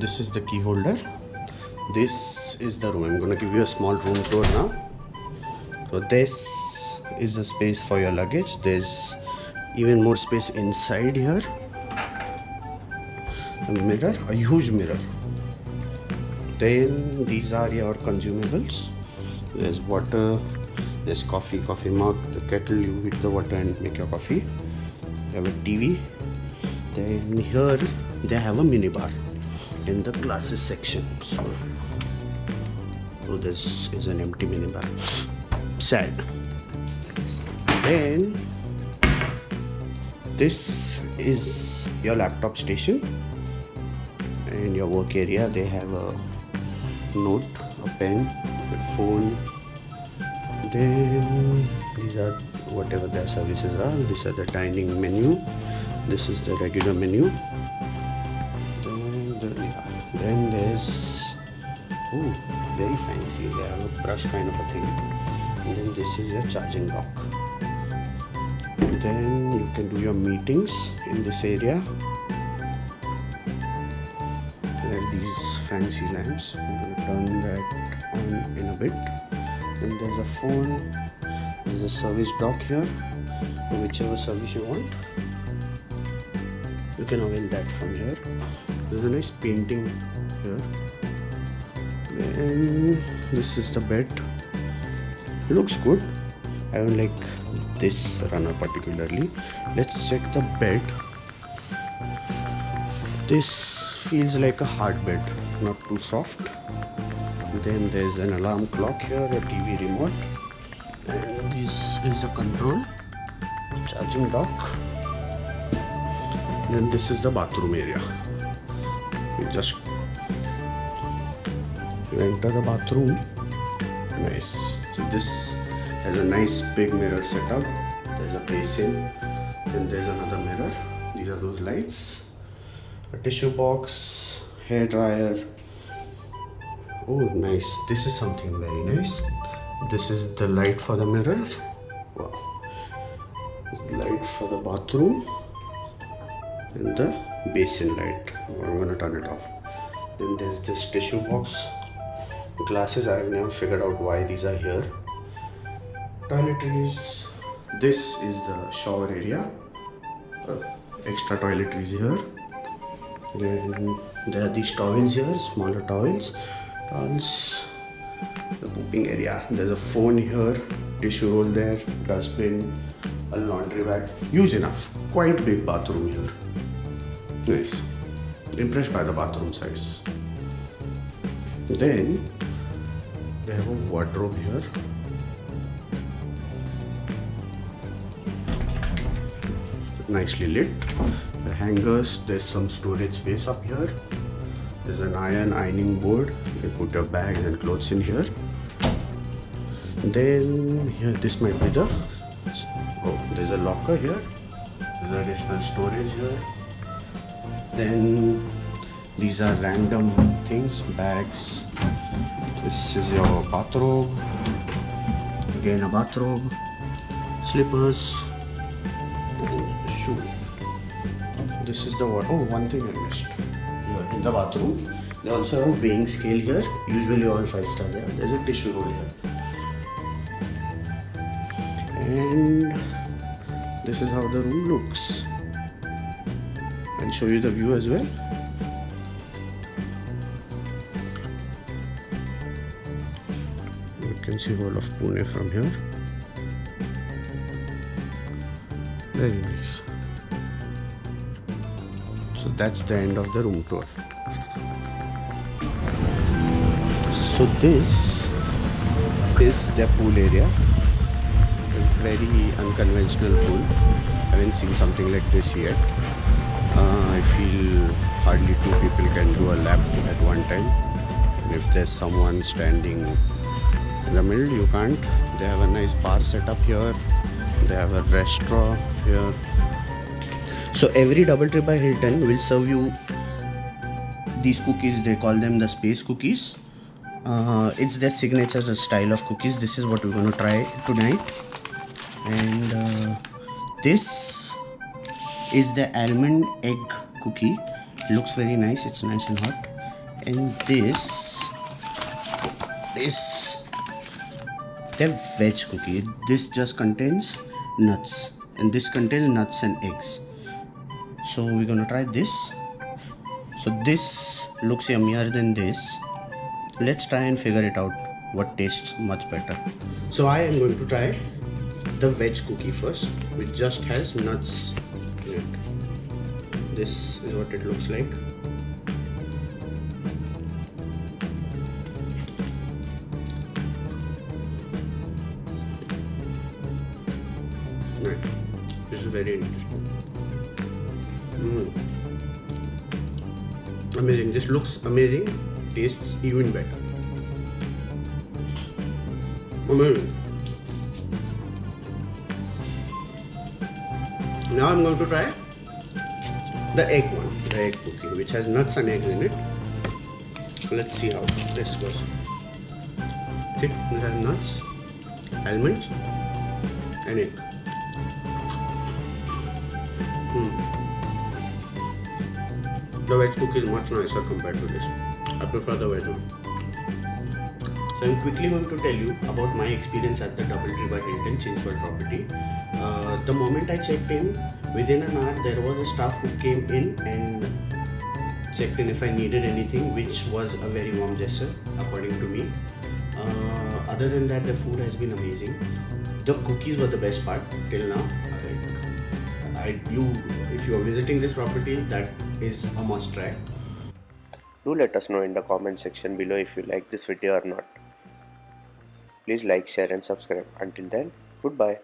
This is the key holder. This is the room. I'm gonna give you a small room tour now. So this is the space for your luggage. There's even more space inside here. A mirror, a huge mirror. Then these are your consumables. There's water, there's coffee mug, the kettle, you heat the water and make your coffee. You have a TV. Then here they have a minibar in the glasses section. So this is an empty minibar. Sad. Then this is your laptop station and your work area. They have a note, a pen, a phone. Then these are whatever their services are. These are the dining menu. This is the regular menu. Then there's very fancy. They have a brush kind of a thing. And then this is your charging dock. And then you can do your meetings in this area. There are these fancy lamps. I'm gonna turn that on in a bit. Then there's a phone. There's a service dock here. Whichever service you want, you can avail that from here. There's a nice painting here. Then this is the bed. It looks good. I don't like this runner particularly. Let's check the bed. This feels like a hard bed, not too soft. Then there's an alarm clock here, a TV remote, and this is the control, charging dock. Then this is the bathroom area. You enter the bathroom. Nice. So this has a nice big mirror setup. There's a basin, then there's another mirror. These are those lights. A tissue box, hair dryer. Oh, nice. This is something very nice. This is the light for the mirror. Wow. Light for the bathroom. And the basin light. I'm gonna turn it off. Then there's this tissue box. Glasses, I have never figured out why these are here. Toiletries. This is the shower area. Extra toiletries here. Then there are these towels here, smaller towels. The pooping area. There's a phone here, tissue roll there, dustbin, a laundry bag. Huge enough. Quite big bathroom here. Nice. Impressed by the bathroom size. Then they have a wardrobe here. Nicely lit. The hangers, there's some storage space up here. There's an ironing board. You can put your bags and clothes in here. Then here, this might be the, there's a locker here. There's additional storage here. Then these are random things, bags. This is your bathrobe. Again a bathrobe. Slippers. Shoe. This is the one. Oh, one thing I missed. Here in the bathroom, they also have a weighing scale here. Usually all 5-star there. There's a tissue roll here. And this is how the room looks. I'll show you the view as well. You can see whole of Pune from here. Very nice. So that's the end of the room tour. So this is the pool area. A very unconventional pool. I haven't seen something like this yet. I feel hardly 2 people can do a lap at one time. And if there's someone standing in the middle, you can't. They have a nice bar set up here. They have a restaurant here. So every Doubletree by Hilton will serve you these cookies. They call them the space cookies. It's their signature style of cookies. This is what we're going to try tonight. And this is the almond egg cookie. It looks very nice. It's nice and hot. And this is the veg cookie. This just contains nuts, and this contains nuts and eggs. So we're gonna try this. So this looks yummier than this. Let's try and figure it out what tastes much better. So I am going to try the veg cookie first, which just has nuts in it. This is what it looks like. Right. This is very interesting. Amazing. This looks amazing. Tastes even better. Amazing. Now I'm going to try the egg one, the egg cookie, which has nuts and eggs in it. Let's see how this goes. See, it has nuts, almonds, and egg. The veg cookie is much nicer compared to this. I prefer the veg one. So I'm quickly going to tell you about my experience at the Doubletree by Hilton Chinchwad property. The moment I checked in, within an hour there was a staff who came in and checked in if I needed anything, which was a very warm gesture according to me. Other than that, the food has been amazing. The cookies were the best part till now. If you are visiting this property, that is a must try. Do let us know in the comment section below if you like this video or not. Please like, share and subscribe. Until then, goodbye.